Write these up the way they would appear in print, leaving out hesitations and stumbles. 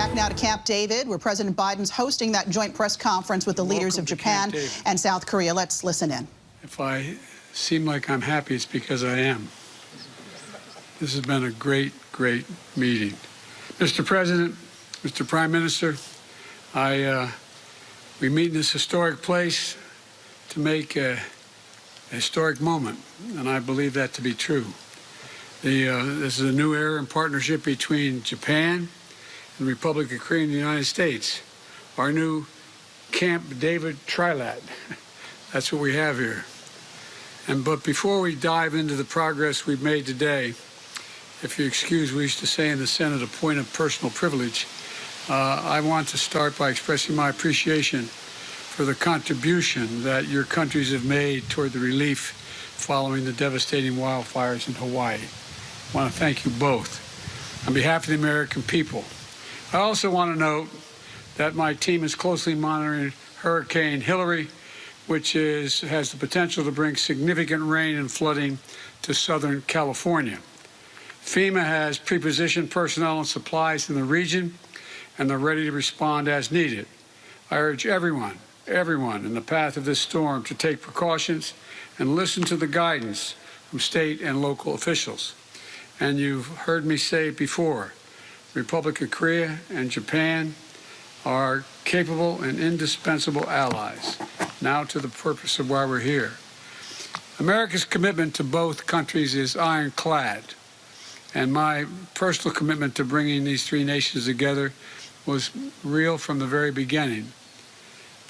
back now to Camp David, where President Biden's hosting that joint press conference with the leaders of Japan and South Korea. Let's listen in. If I seem like I'm happy, it's because I am. This has been a great, great meeting. Mr. President, Mr. Prime Minister, we meet in this historic place to make a historic moment, and I believe that to be true. This is a new era in partnership between Japan and the Republic of Korea and the United States. Our new Camp David Trilad. That's what we have here. But before we dive into the progress we've made today, if you excuse, we used to say in the Senate, a point of personal privilege, I want to start by expressing my appreciation for the contribution that your countries have made toward the relief following the devastating wildfires in Hawaii. I want to thank you both on behalf of the American people. I also want to note that my team is closely monitoring Hurricane Hillary, which has the potential to bring significant rain and flooding to Southern California. FEMA has pre-positioned personnel and supplies in the region, and they're ready to respond as needed. I urge everyone in the path of this storm to take precautions and listen to the guidance from state and local officials. And you've heard me say it before, the Republic of Korea and Japan are capable and indispensable allies. Now to the purpose of why we're here. America's commitment to both countries is ironclad, and my personal commitment to bringing these three nations together was real from the very beginning.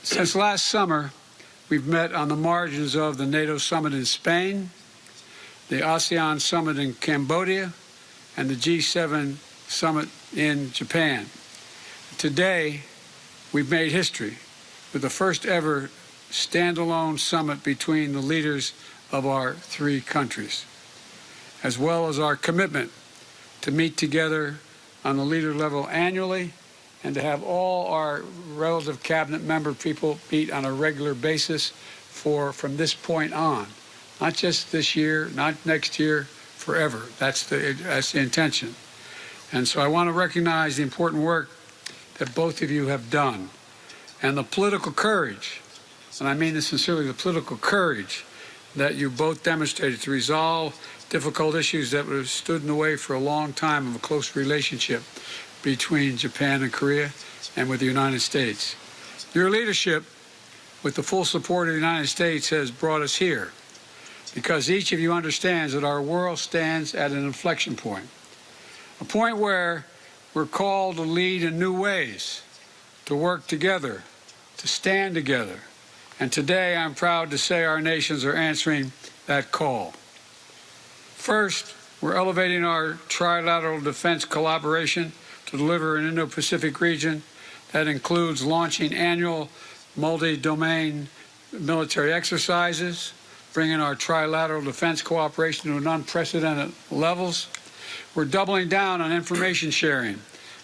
Since last summer, we've met on the margins of the NATO summit in Spain, the ASEAN summit in Cambodia, and the G7 summit in Japan. Today, we've made history with the first ever standalone summit between the leaders of our three countries, as well as our commitment to meet together on the leader level annually and to have all our relative cabinet member people meet on a regular basis from this point on. Not just this year, not next year, forever. That's the intention. And so I want to recognize the important work that both of you have done and the political courage, and I mean this sincerely, the political courage that you both demonstrated to resolve difficult issues that have stood in the way for a long time of a close relationship between Japan and Korea and with the United States. Your leadership, with the full support of the United States, has brought us here because each of you understands that our world stands at an inflection point, a point where we're called to lead in new ways, to work together, to stand together. And today I'm proud to say our nations are answering that call. First, we're elevating our trilateral defense collaboration to deliver an Indo-Pacific region that includes launching annual multi-domain military exercises, bringing our trilateral defense cooperation to an unprecedented levels. We're doubling down on information sharing,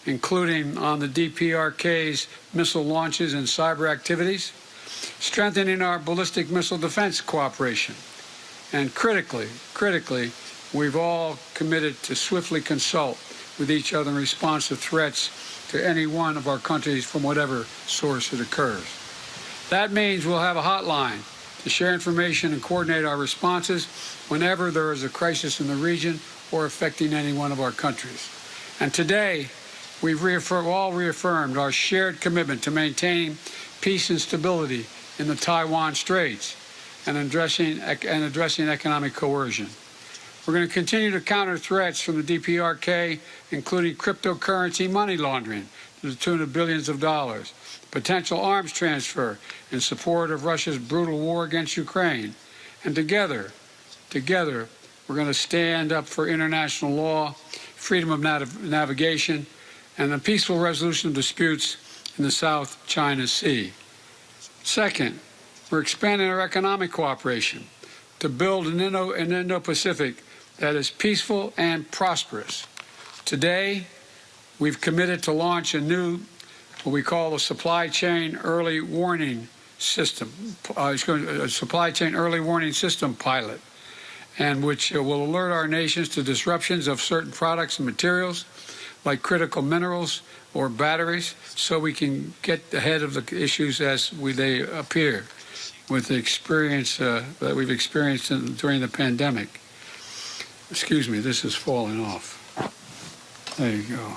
including on the DPRK's missile launches and cyber activities, strengthening our ballistic missile defense cooperation. And critically, we've all committed to swiftly consult with each other in response to threats to any one of our countries from whatever source it occurs. That means we'll have a hotline to share information and coordinate our responses whenever there is a crisis in the region or affecting any one of our countries. And today, we've all reaffirmed our shared commitment to maintaining peace and stability in the Taiwan Straits and addressing economic coercion. We're going to continue to counter threats from the DPRK, including cryptocurrency money laundering to the tune of billions of dollars, potential arms transfer in support of Russia's brutal war against Ukraine. And together, we're going to stand up for international law, freedom of navigation, and the peaceful resolution of disputes in the South China Sea. Second, we're expanding our economic cooperation to build an Indo-Pacific that is peaceful and prosperous. Today, we've committed to launch a new, what we call a supply chain early warning system, supply chain early warning system pilot, and which will alert our nations to disruptions of certain products and materials like critical minerals or batteries, so we can get ahead of the issues as they appear with the experience that we've experienced during the pandemic. Excuse me, this is falling off. There you go.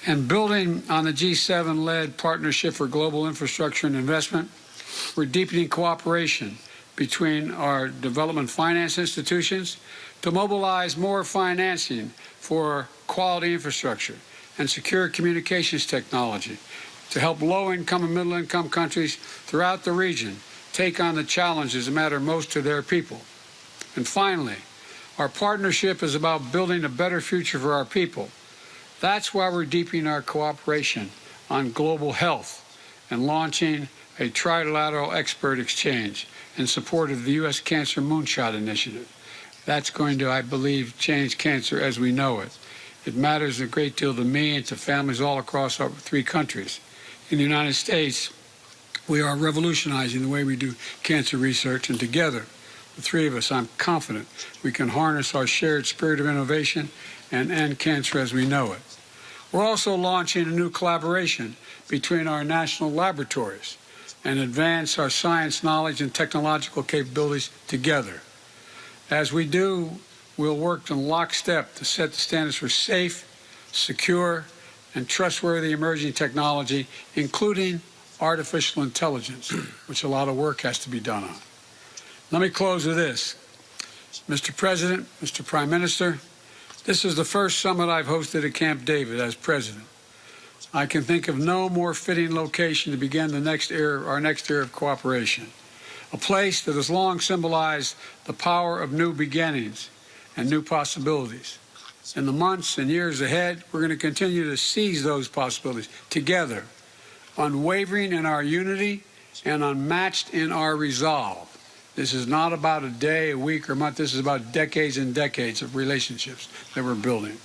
And building on the G7-led Partnership for Global Infrastructure and Investment, we're deepening cooperation between our development finance institutions to mobilize more financing for quality infrastructure and secure communications technology to help low-income and middle-income countries throughout the region take on the challenges that matter most to their people. And finally, our partnership is about building a better future for our people. That's why we're deepening our cooperation on global health and launching a trilateral expert exchange in support of the U.S. Cancer Moonshot Initiative. That's going to, I believe, change cancer as we know it. It matters a great deal to me and to families all across our 3 countries. In the United States, we are revolutionizing the way we do cancer research, and together, the 3 of us, I'm confident we can harness our shared spirit of innovation and end cancer as we know it. We're also launching a new collaboration between our national laboratories and advance our science knowledge and technological capabilities together. As we do, we'll work in lockstep to set the standards for safe, secure, and trustworthy emerging technology, including artificial intelligence, which a lot of work has to be done on. Let me close with this. Mr. President, Mr. Prime Minister, this is the first summit I've hosted at Camp David as president. I can think of no more fitting location to begin our next era of cooperation, a place that has long symbolized the power of new beginnings and new possibilities. In the months and years ahead, we're going to continue to seize those possibilities together, unwavering in our unity and unmatched in our resolve. This is not about a day, a week, or a month. This is about decades and decades of relationships that we're building.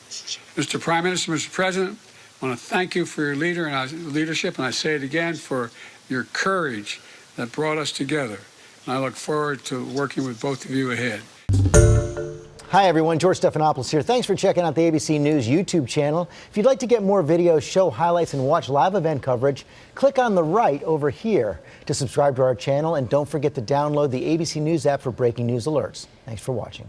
Mr. Prime Minister, Mr. President, I want to thank you for your leadership, and I say it again, for your courage that brought us together. And I look forward to working with both of you ahead. Hi, everyone. George Stephanopoulos here. Thanks for checking out the ABC News YouTube channel. If you'd like to get more videos, show highlights, and watch live event coverage, click on the right over here to subscribe to our channel. And don't forget to download the ABC News app for breaking news alerts. Thanks for watching.